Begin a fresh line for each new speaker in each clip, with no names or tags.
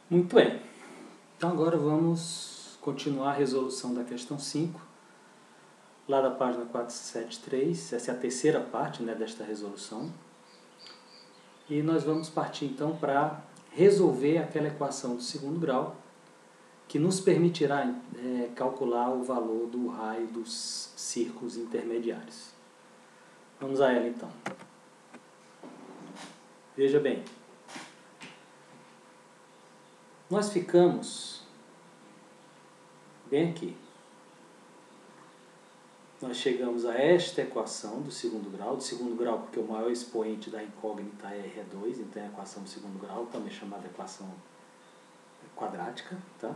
Muito bem. Então agora vamos continuar a resolução da questão 5, lá da página 473. Essa é a terceira parte, desta resolução. E nós vamos partir então para resolver aquela equação do segundo grau, que nos permitirá calcular o valor do raio dos círculos intermediários. Vamos a ela então. Veja bem. Nós ficamos bem aqui. Nós chegamos a esta equação do segundo grau porque o maior expoente da incógnita R é 2, então é a equação do segundo grau, também chamada equação quadrática. Tá?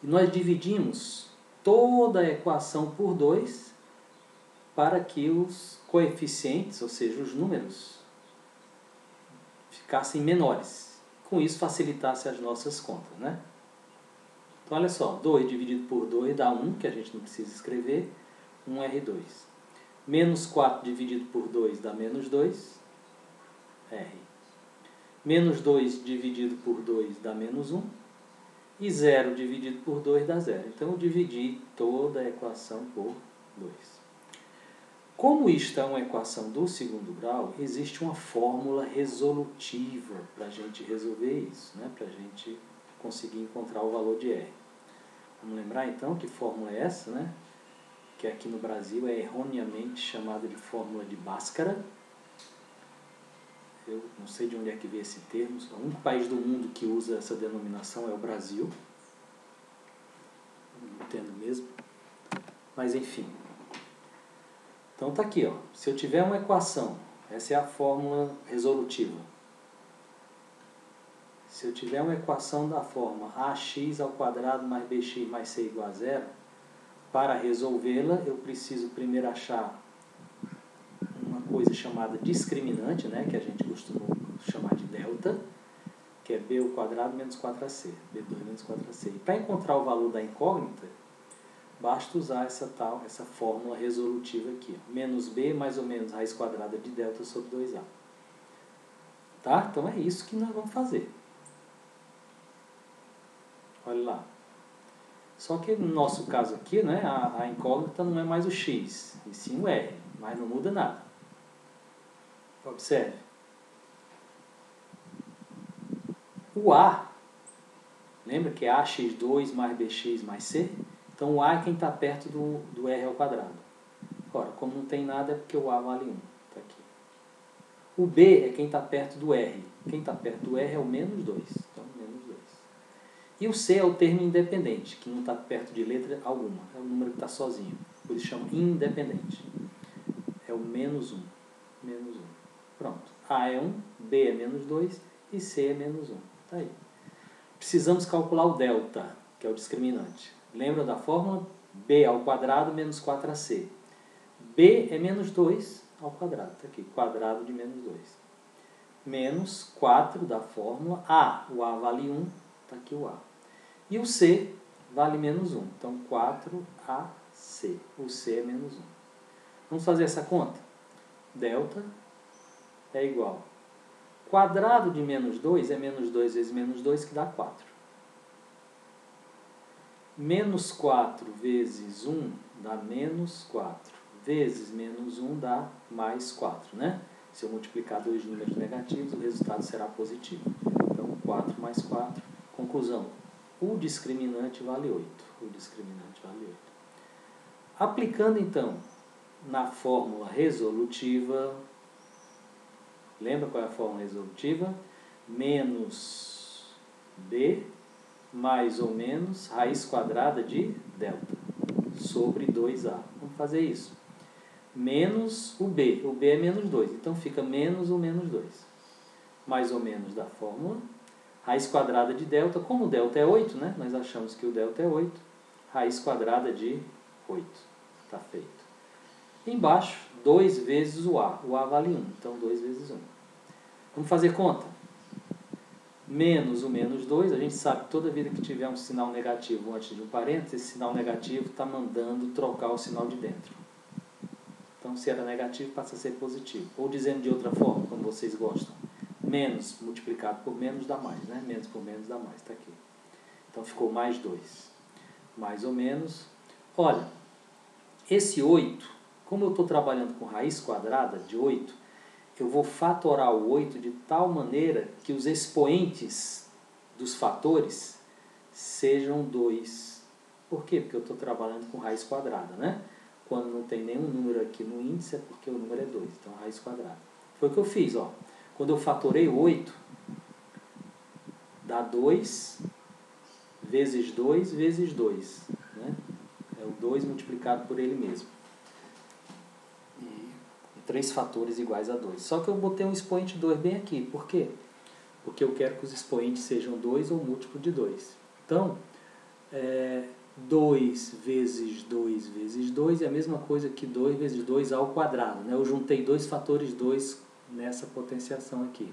E nós dividimos toda a equação por 2 para que os coeficientes, ou seja, os números, ficassem menores. Com isso facilitasse as nossas contas, né? Então, olha só, 2 dividido por 2 dá 1, que a gente não precisa escrever, 1R2. Menos 4 dividido por 2 dá menos 2, R. Menos 2 dividido por 2 dá menos 1. E 0 dividido por 2 dá 0. Então, eu dividi toda a equação por 2. Como isto é uma equação do segundo grau, existe uma fórmula resolutiva para a gente resolver isso, né? Para a gente conseguir encontrar o valor de R. Vamos lembrar então que fórmula é essa, né? Que aqui no Brasil é erroneamente chamada de fórmula de Bhaskara. Eu não sei de onde é que veio esse termo, o único país do mundo que usa essa denominação é o Brasil. Não entendo mesmo, mas enfim. Então está aqui, ó. Se eu tiver uma equação, essa é a fórmula resolutiva. Se eu tiver uma equação da forma ax² mais bx mais c igual a 0, para resolvê-la eu preciso primeiro achar uma coisa chamada discriminante, né, que a gente costuma chamar de delta, que é b² menos 4ac, b2 menos 4ac. E para encontrar o valor da incógnita, basta usar essa fórmula resolutiva aqui. Menos b mais ou menos raiz quadrada de delta sobre 2a. Tá? Então é isso que nós vamos fazer. Olha lá. Só que no nosso caso aqui, né, a incógnita não é mais o x, e sim o r, mas não muda nada. Observe. O a, lembra que é ax2 mais bx mais c? Então o a é quem está perto do r ao quadrado. Ora, como não tem nada é porque o a vale 1. Tá aqui. O b é quem está perto do r. Quem está perto do r é o menos 2. Então, menos 2. E o c é o termo independente, que não está perto de letra alguma. É o número que está sozinho. Por isso chama independente. É o menos 1. Menos 1. Pronto. A é 1, b é menos 2 e c é menos 1. Tá aí. Precisamos calcular o delta, que é o discriminante. Lembra da fórmula? B ao quadrado menos 4ac. B é menos 2 ao quadrado. Está aqui, quadrado de menos 2. Menos 4 da fórmula A. O A vale 1, está aqui o A. E o C vale menos 1. Então, 4AC. O C é menos 1. Vamos fazer essa conta? Delta é igual. Quadrado de menos 2 é menos 2 vezes menos 2, que dá 4. Menos 4 vezes 1 dá menos 4. Vezes menos 1 dá mais 4, né? Se eu multiplicar dois números negativos, o resultado será positivo. Então, 4 mais 4. Conclusão. O discriminante vale 8. O discriminante vale 8. Aplicando, então, na fórmula resolutiva, lembra qual é a fórmula resolutiva? Menos b mais ou menos raiz quadrada de delta sobre 2a. Vamos fazer isso. Menos o b. O b é menos 2, então fica menos o menos 2. Mais ou menos da fórmula. Raiz quadrada de delta, como o delta é 8, né? Nós achamos que o delta é 8. Raiz quadrada de 8. Está feito. Embaixo, 2 vezes o a. O a vale 1, então 2 vezes 1. Vamos fazer conta. Menos o menos 2, a gente sabe que toda vida que tiver um sinal negativo antes de um parênteses, esse sinal negativo está mandando trocar o sinal de dentro. Então, se era negativo, passa a ser positivo. Ou dizendo de outra forma, como vocês gostam, menos multiplicado por menos dá mais, né? Menos por menos dá mais, está aqui. Então ficou mais 2. Mais ou menos. Olha, esse 8, como eu estou trabalhando com raiz quadrada de 8, eu vou fatorar o 8 de tal maneira que os expoentes dos fatores sejam 2. Por quê? Porque eu estou trabalhando com raiz quadrada, né? Quando não tem nenhum número aqui no índice, é porque o número é 2. Então, raiz quadrada. Foi o que eu fiz, ó. Quando eu fatorei 8, dá 2 vezes 2 vezes 2. Né? É o 2 multiplicado por ele mesmo. E 3 fatores iguais a 2. Só que eu botei um expoente 2 bem aqui. Por quê? Porque eu quero que os expoentes sejam 2 ou múltiplo de 2. Então, 2 vezes 2 vezes 2 é a mesma coisa que 2 vezes 2 ao quadrado. Né? Eu juntei 2 fatores 2 nessa potenciação aqui.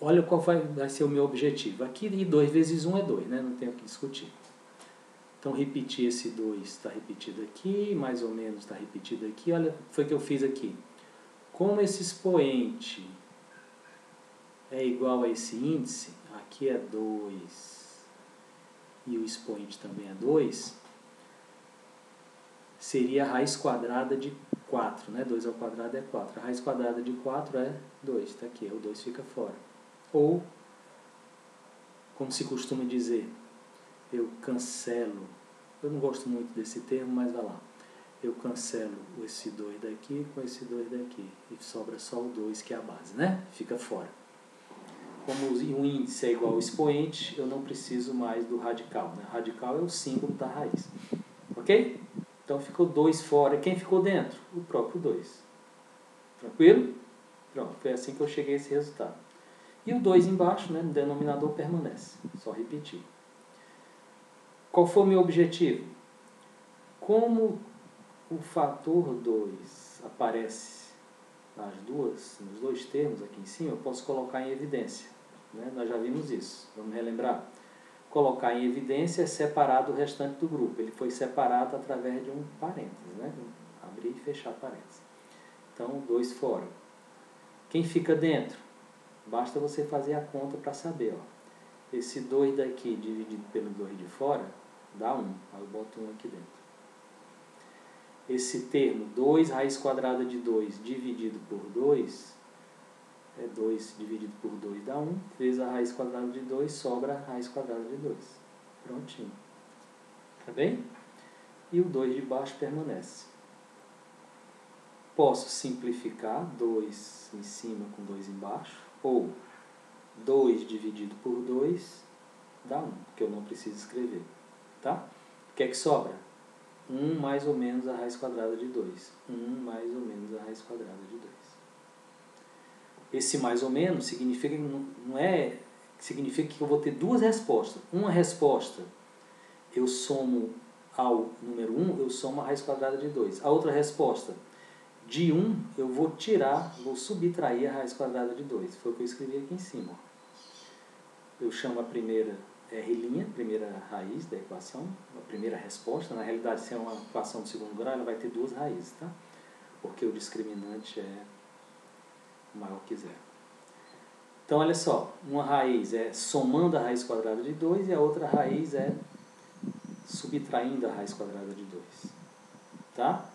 Olha qual vai ser o meu objetivo. Aqui, 2 vezes 1 é 2, né? Não tenho o que discutir. Então, repetir esse 2 está repetido aqui, mais ou menos está repetido aqui. Olha o que foi que eu fiz aqui. Como esse expoente é igual a esse índice, aqui é 2 e o expoente também é 2, seria a raiz quadrada de 4, né? 2 ao quadrado é 4. A raiz quadrada de 4 é 2, está aqui, o 2 fica fora. Ou, como se costuma dizer, eu cancelo, eu não gosto muito desse termo, mas vai lá. Eu cancelo esse 2 daqui com esse 2 daqui, e sobra só o 2, que é a base, né? Fica fora. Como o índice é igual ao expoente, eu não preciso mais do radical. Né? Radical é o símbolo da raiz. Ok? Então ficou 2 fora. Quem ficou dentro? O próprio 2. Tranquilo? Pronto, foi assim que eu cheguei a esse resultado. E o 2 embaixo, né, no denominador, permanece. Só repetir. Qual foi o meu objetivo? Como o fator 2 aparece nos dois termos aqui em cima, eu posso colocar em evidência. Né? Nós já vimos isso. Vamos relembrar? Colocar em evidência é separar do restante do grupo. Ele foi separado através de um parênteses. Né? Abrir e fechar parênteses. Então, 2 fora. Quem fica dentro? Basta você fazer a conta para saber. Ó. Esse 2 daqui dividido pelo 2 de fora dá 1. Aí eu boto 1 aqui dentro. Esse termo 2 raiz quadrada de 2 dividido por 2, 2 dividido por 2 dá 1, vezes a raiz quadrada de 2, sobra a raiz quadrada de 2. Prontinho. Tá bem? E o 2 de baixo permanece. Posso simplificar 2 em cima com 2 embaixo, ou 2 dividido por 2 dá 1, que eu não preciso escrever. Tá? O que é que sobra? 1 mais ou menos a raiz quadrada de 2. 1 mais ou menos a raiz quadrada de 2. Esse mais ou menos significa que eu vou ter duas respostas. Uma resposta, eu somo ao número 1, eu somo a raiz quadrada de 2. A outra resposta, de 1, eu vou subtrair a raiz quadrada de 2. Foi o que eu escrevi aqui em cima. Eu chamo a primeira R', primeira raiz da equação, a primeira resposta. Na realidade, se é uma equação de segundo grau, ela vai ter duas raízes, tá? Porque o discriminante é maior que 0. Então, olha só, uma raiz é somando a raiz quadrada de 2 e a outra raiz é subtraindo a raiz quadrada de 2. Tá?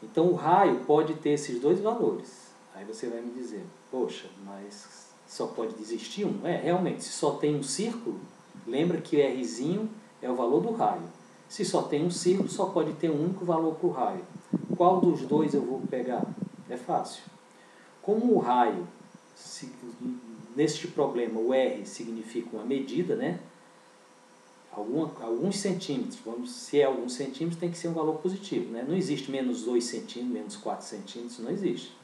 Então, o raio pode ter esses dois valores. Aí você vai me dizer, poxa, mas só pode existir um? Realmente, se só tem um círculo, lembra que Rzinho é o valor do raio. Se só tem um círculo, só pode ter um único valor para o raio. Qual dos dois eu vou pegar? É fácil. Como o raio, neste problema, o R significa uma medida, né? Alguns centímetros, se é alguns centímetros, tem que ser um valor positivo, né? Não existe menos 2 centímetros, menos 4 centímetros, não existe.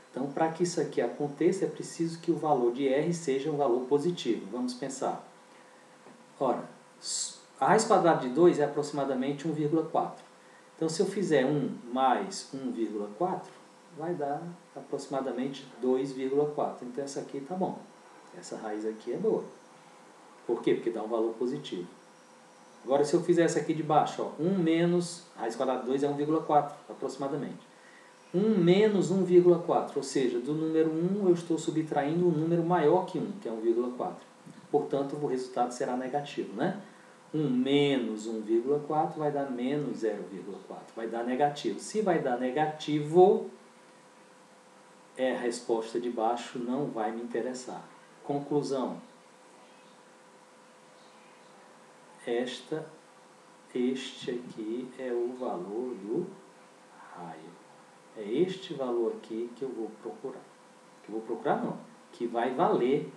Então, para que isso aqui aconteça, é preciso que o valor de R seja um valor positivo. Vamos pensar. Ora, a raiz quadrada de 2 é aproximadamente 1,4. Então, se eu fizer 1 mais 1,4, vai dar aproximadamente 2,4. Então, essa aqui está bom. Essa raiz aqui é boa. Por quê? Porque dá um valor positivo. Agora, se eu fizer essa aqui de baixo, ó, 1 menos, a raiz quadrada de 2 é 1,4, aproximadamente. 1 menos 1,4, ou seja, do número 1 eu estou subtraindo um número maior que 1, que é 1,4. Portanto, o resultado será negativo, né? 1 menos 1,4 vai dar menos 0,4, vai dar negativo. Se vai dar negativo, a resposta de baixo não vai me interessar. Conclusão. Este aqui é o valor do raio. É este valor aqui que eu vou procurar. Que eu vou procurar não, que vai valer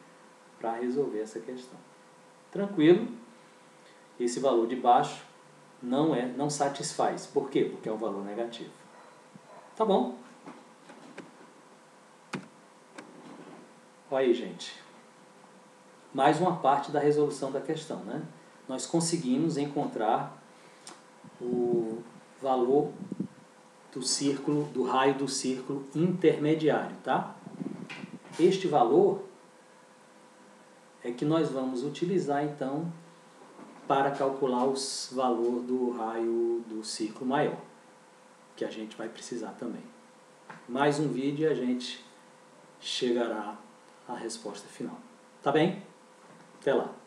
para resolver essa questão. Tranquilo? Esse valor de baixo não satisfaz. Por quê? Porque é um valor negativo. Tá bom? Olha aí, gente. Mais uma parte da resolução da questão, né? Nós conseguimos encontrar o valor do círculo, do raio do círculo intermediário, tá? Este valor é que nós vamos utilizar, então, para calcular o valor do raio do círculo maior, que a gente vai precisar também. Mais um vídeo e a gente chegará à resposta final. Tá bem? Até lá!